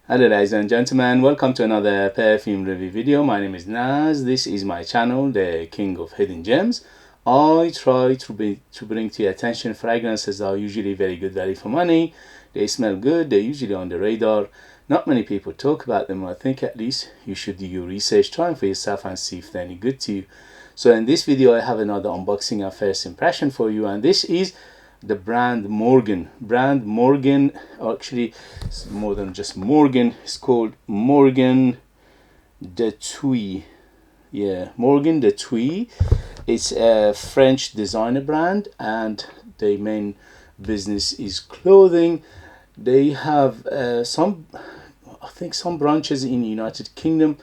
Hello ladies and gentlemen, welcome to another perfume review video. My name is Naz. This is my channel, the King of Hidden Gems. I try to bring to your attention fragrances that are usually very good value for money. They smell good, they're usually on the radar. Not many people talk about them. I think at least you should do your research, try them for yourself and see if they're any good to you. So in this video I have another unboxing and first impression for you, and this is the brand Morgan. Actually it's more than just Morgan, it's called Morgan De Toi. Yeah, Morgan De Toi. It's a French designer brand and their main business is clothing. They have I think some branches in the United Kingdom,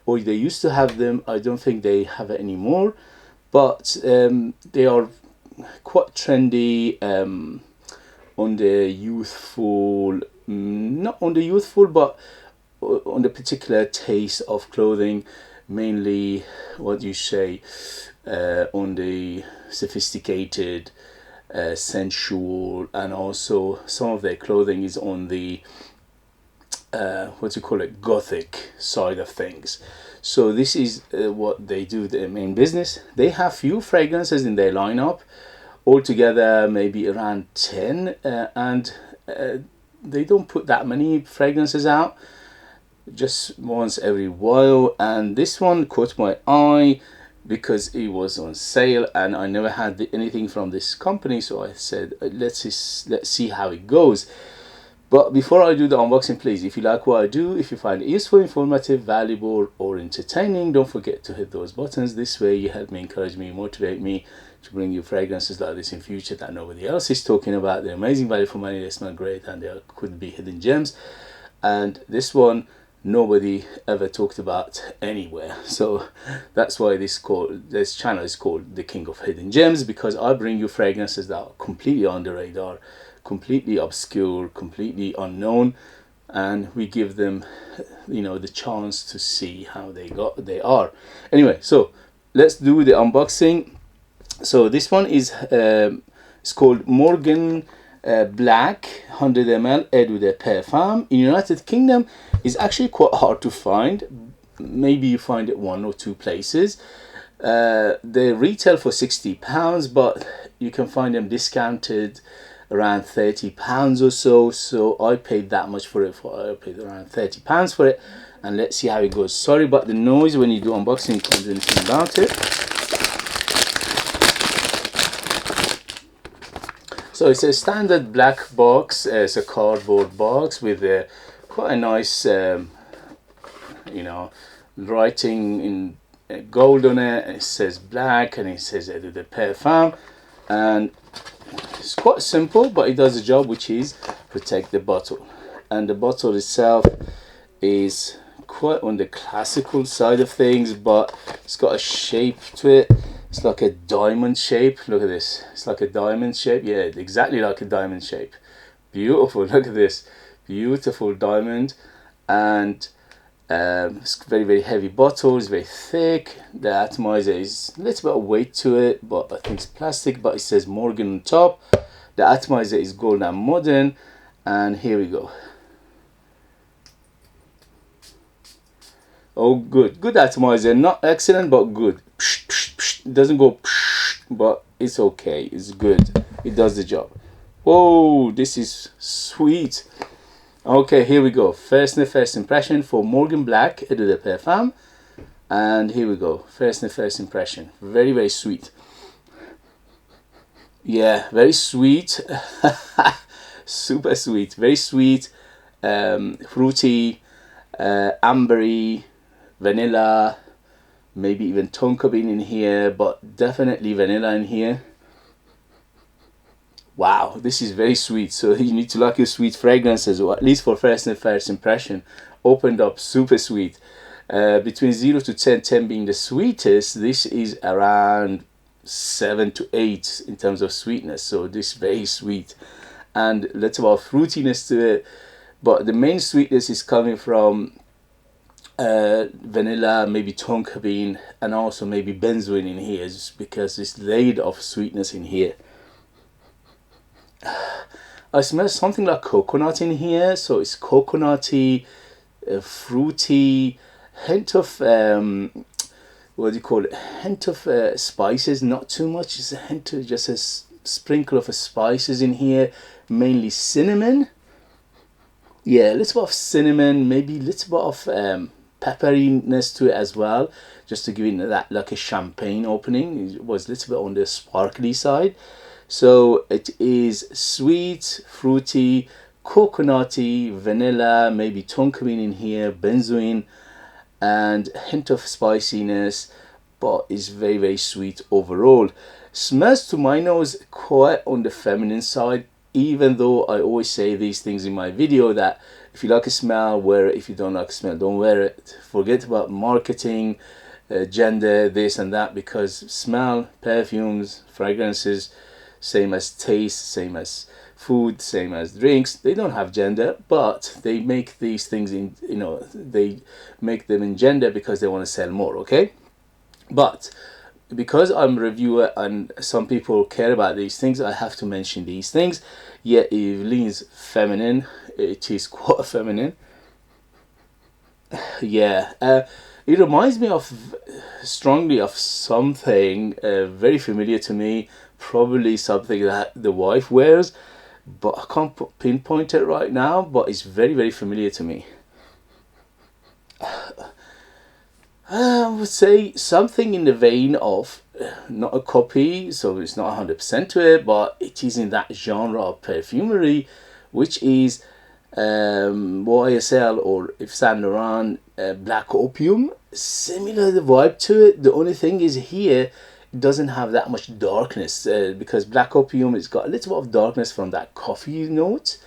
or they used to have them. I don't think they have it anymore, but they are quite trendy, on the youthful, not on the youthful, but on the particular taste of clothing, mainly what you say, on the sophisticated, sensual, and also some of their clothing is on the what you call it, gothic side of things. So this is what they do, their main business. They have few fragrances in their lineup, altogether maybe around 10, and they don't put that many fragrances out, just once every while. And this one caught my eye because it was on sale and I never had anything from this company, so I said let's see how it goes. But before I do the unboxing, please, if you like what I do, if you find it useful, informative, valuable, or entertaining, don't forget to hit those buttons. This way you help me, encourage me, motivate me to bring you fragrances like this in future that nobody else is talking about. They're amazing value for money, they smell great, and they could be hidden gems. And this one nobody ever talked about anywhere. So that's why this channel is called the King of Hidden Gems, because I bring you fragrances that are completely on the radar, completely obscure, completely unknown, and we give them, you know, the chance to see how they are. Anyway, so let's do the unboxing. So this one is it's called Morgan Black 100 ml Eau de Parfum. In United Kingdom is actually quite hard to find. Maybe you find it one or two places. They retail for £60, but you can find them discounted around £30 or so. So I paid that much for it. I paid around £30 for it, and let's see how it goes. Sorry about the noise when you do unboxing, you can't do anything about it. So it's a standard black box. It's a cardboard box with quite a nice, you know, writing in gold on it. And it says black, and it says Eau de Parfum, and it's quite simple, but it does the job, which is protect the bottle. And the bottle itself is quite on the classical side of things, but it's got a shape to it. It's like a diamond shape. Look at this. It's like a diamond shape. Yeah, exactly like a diamond shape. Beautiful. Look at this. Beautiful diamond. And it's very, very heavy bottle. It's very thick. The atomizer is a little bit of weight to it, but I think it's plastic. But it says Morgan on top. The atomizer is gold and modern. And here we go. Oh, good. Good atomizer. Not excellent, but good. It doesn't go, but it's okay. It's good. It does the job. Whoa, this is sweet. Okay, here we go. First impression for Morgan Black Eau de Parfum. And here we go. First impression. Very, very sweet. Yeah, very sweet. Super sweet. Very sweet. Fruity. Ambery. Vanilla. Maybe even tonka bean in here, but definitely vanilla in here. Wow, this is very sweet. So you need to like your sweet fragrances, or at least for first impression. Opened up super sweet. Between 0 to 10, 10 being the sweetest, this is around 7 to 8 in terms of sweetness. So this is very sweet, and lots of fruitiness to it, but the main sweetness is coming from vanilla, maybe tonka bean, and also maybe benzoin in here, just because it's laid of sweetness in here. I smell something like coconut in here, so it's coconutty, fruity, hint of what do you call it? Hint of spices, not too much. Just a hint of, just a sprinkle of spices in here, mainly cinnamon. Yeah, a little bit of cinnamon, maybe a little bit of pepperiness to it as well, just to give it that like a champagne opening. It was a little bit on the sparkly side. So it is sweet, fruity, coconutty, vanilla, maybe tonka bean in here, benzoin, and a hint of spiciness, but is very, very sweet overall. Smells to my nose quite on the feminine side, even though I always say these things in my video that if you like a smell, wear it. If you don't like a smell, don't wear it. Forget about marketing, gender, this and that, because smell, perfumes, fragrances, same as taste, same as food, same as drinks, they don't have gender, but they make these things in, you know, they make them in gender because they want to sell more, okay? But because I'm a reviewer and some people care about these things, I have to mention these things. Yeah, it leans feminine. It is quite feminine. Yeah, it reminds me of strongly of something very familiar to me, probably something that the wife wears, but I can't pinpoint it right now, but it's very, very familiar to me. I would say something in the vein of not a copy, so it's not 100% to it, but it is in that genre of perfumery, which is YSL or Yves Saint Laurent Black Opium. Similar the vibe to it. The only thing is here it doesn't have that much darkness because Black Opium has got a little bit of darkness from that coffee note.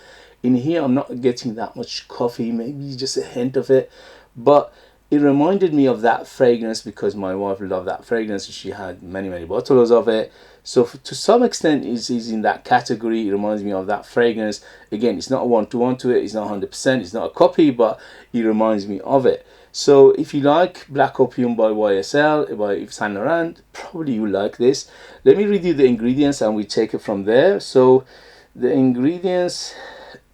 In here I'm not getting that much coffee, maybe just a hint of it, but it reminded me of that fragrance because my wife loved that fragrance. She had many, many bottles of it. So to some extent, it's in that category. It reminds me of that fragrance. Again, it's not a one-to-one to it. It's not 100%. It's not a copy, but it reminds me of it. So if you like Black Opium by YSL, by Yves Saint Laurent, probably you like this. Let me read you the ingredients and we take it from there. So the ingredients,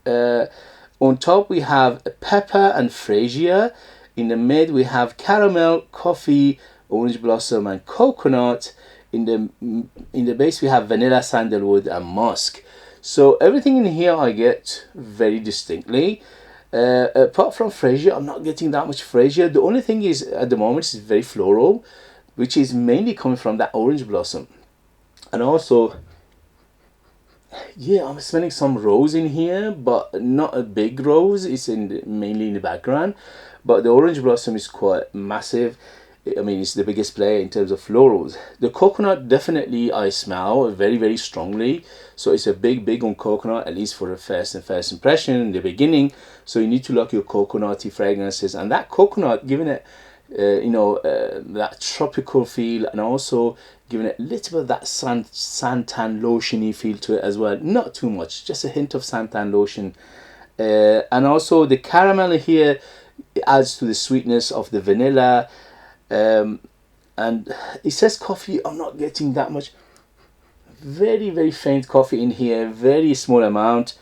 on top we have pepper and freesia. In the mid we have caramel, coffee, orange blossom and coconut. In the base we have vanilla, sandalwood and musk. So everything in here I get very distinctly. Apart from freesia, I'm not getting that much freesia. The only thing is at the moment it's very floral, which is mainly coming from that orange blossom. And also, yeah, I'm smelling some rose in here, but not a big rose. It's mainly in the background. But the orange blossom is quite massive. I mean, it's the biggest player in terms of florals. The coconut, definitely I smell very, very strongly. So it's a big on coconut, at least for the first impression in the beginning. So you need to lock your coconutty fragrances. And that coconut, giving it, that tropical feel, and also giving it a little bit of that suntan lotiony feel to it as well. Not too much, just a hint of suntan lotion. And also the caramel here, it adds to the sweetness of the vanilla. And it says coffee, I'm not getting that much. Very, very faint coffee in here, very small amount.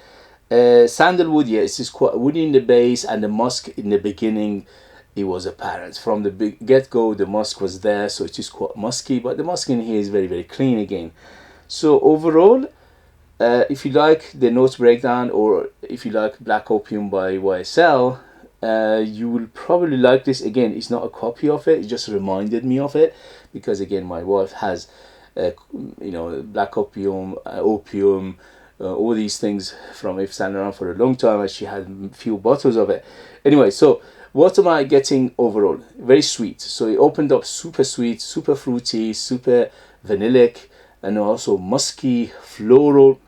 Sandalwood, yeah, it's just quite woody in the base, and the musk in the beginning, it was apparent. From the get-go, the musk was there, so it is quite musky, but the musk in here is very, very clean again. So overall, if you like the notes breakdown, or if you like Black Opium by YSL, you will probably like this. Again, it's not a copy of it, it just reminded me of it, because again my wife has Black Opium, Opium, all these things from Yves Saint Laurent for a long time, and she had a few bottles of it. Anyway, so what am I getting overall? Very sweet. So it opened up super sweet, super fruity, super vanillic, and also musky, floral.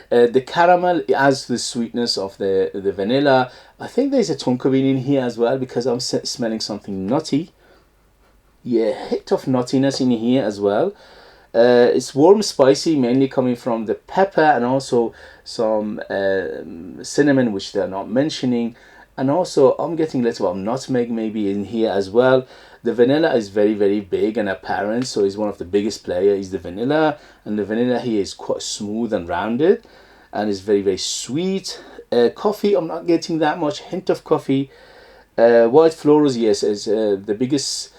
The caramel adds to the sweetness of the vanilla. I think there's a tonka bean in here as well, because I'm smelling something nutty. Yeah, hit of nuttiness in here as well. It's warm, spicy, mainly coming from the pepper, and also some cinnamon, which they're not mentioning. And also I'm getting a little bit of nutmeg maybe in here as well. The vanilla is very, very big and apparent, so it's one of the biggest players is the vanilla, and the vanilla here is quite smooth and rounded, and it's very, very sweet. Coffee, I'm not getting that much hint of coffee. White florals, yes, is the biggest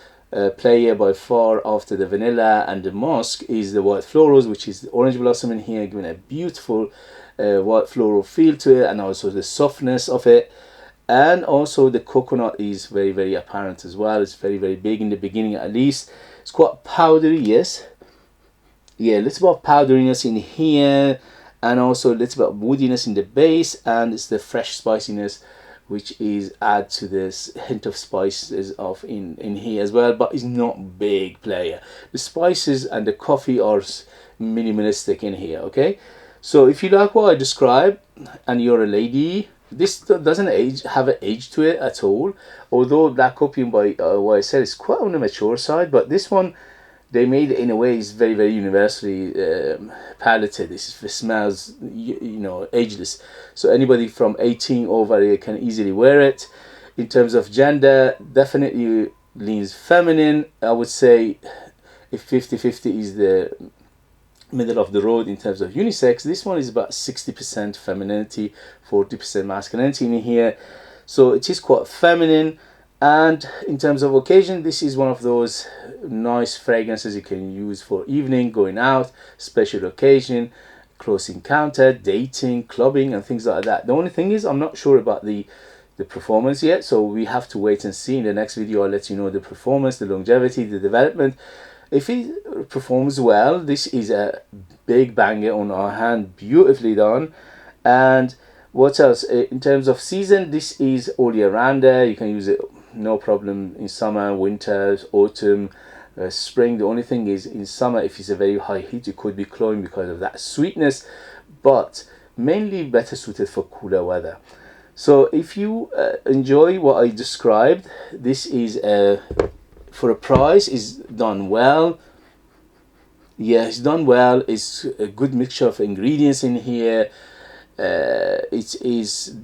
player by far after the vanilla and the musk is the white florals, which is the orange blossom in here, giving a beautiful white floral feel to it, and also the softness of it. And also the coconut is very, very apparent as well. It's very, very big in the beginning at least. It's quite powdery, yes. Yeah, a little bit of powderiness in here, and also a little bit of woodiness in the base, and it's the fresh spiciness which is add to this hint of spices of in here as well, but it's not big player. The spices and the coffee are minimalistic in here. Okay, so if you like what I described and you're a lady, this doesn't have an age to it at all, although Black Opium, by what I said, is quite on the mature side, but this one they made it in a way is very, very universally paleted. This smells, you know, ageless. So anybody from 18 over can easily wear it. In terms of gender, definitely leans feminine. I would say if 50-50 is the middle of the road in terms of unisex, this one is about 60% femininity, 40% masculinity in here. So it is quite feminine. And in terms of occasion, this is one of those nice fragrances you can use for evening, going out, special occasion, close encounter, dating, clubbing, and things like that. The only thing is, I'm not sure about the performance yet, so we have to wait and see. In the next video, I'll let you know the performance, the longevity, the development. If it performs well, this is a big banger on our hand, beautifully done. And what else? In terms of season, this is all year rounder. You can use it no problem in summer, winter, autumn, spring. The only thing is in summer, if it's a very high heat, you could be cloying because of that sweetness, but mainly better suited for cooler weather. So if you enjoy what I described, this is for a price, is done well. Yeah, it's done well. It's a good mixture of ingredients in here. It is,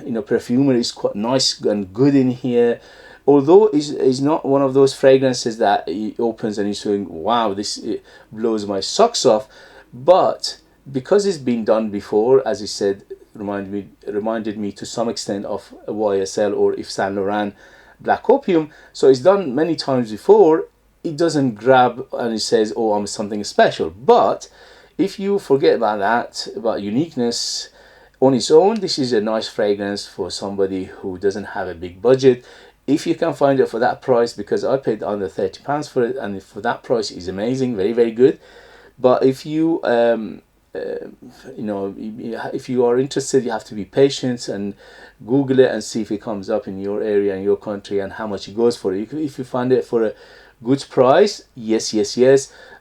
you know, perfumery is quite nice and good in here, although it's not one of those fragrances that it opens and you're saying, wow, this blows my socks off. But because it's been done before, as I said, reminded me to some extent of YSL or Yves Saint Laurent Black Opium, so it's done many times before. It doesn't grab and it says, oh, I'm something special. But if you forget about that, about uniqueness, on its own, this is a nice fragrance for somebody who doesn't have a big budget. If you can find it for that price, because I paid under £30 for it, and for that price is amazing, very, very good. But if you you know, if you are interested, you have to be patient and Google it and see if it comes up in your area, in your country, and how much it goes for. If you find it for a good price, yes,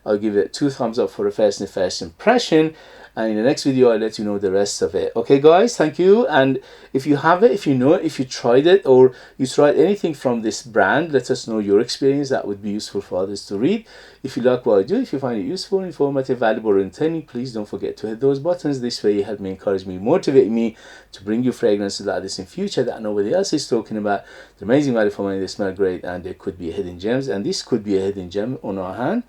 I'll give it 2 thumbs up for a first impression. And in the next video, I'll let you know the rest of it. Okay, guys, thank you. And if you have it, if you know it, if you tried it, or you tried anything from this brand, let us know your experience. That would be useful for others to read. If you like what I do, if you find it useful, informative, valuable, or entertaining, please don't forget to hit those buttons. This way you help me, encourage me, motivate me to bring you fragrances like this in future that nobody else is talking about. The amazing value for money, they smell great, and there could be hidden gems. And this could be a hidden gem on our hand.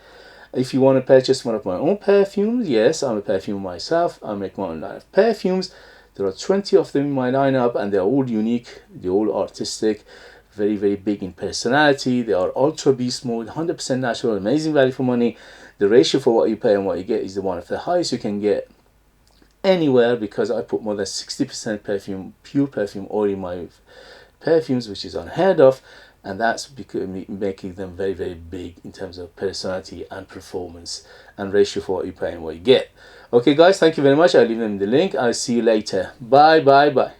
If you want to purchase one of my own perfumes, yes, I'm a perfumer myself. I make my own line of perfumes. There are 20 of them in my lineup, and they're all unique, they're all artistic, very, very big in personality. They are ultra beast mode, 100% natural, amazing value for money. The ratio for what you pay and what you get is the one of the highest you can get anywhere, because I put more than 60% perfume, pure perfume oil in my perfumes, which is unheard of. And that's because making them very, very big in terms of personality and performance and ratio for what you pay and what you get. Okay, guys, thank you very much. I'll leave them in the link. I'll see you later. Bye.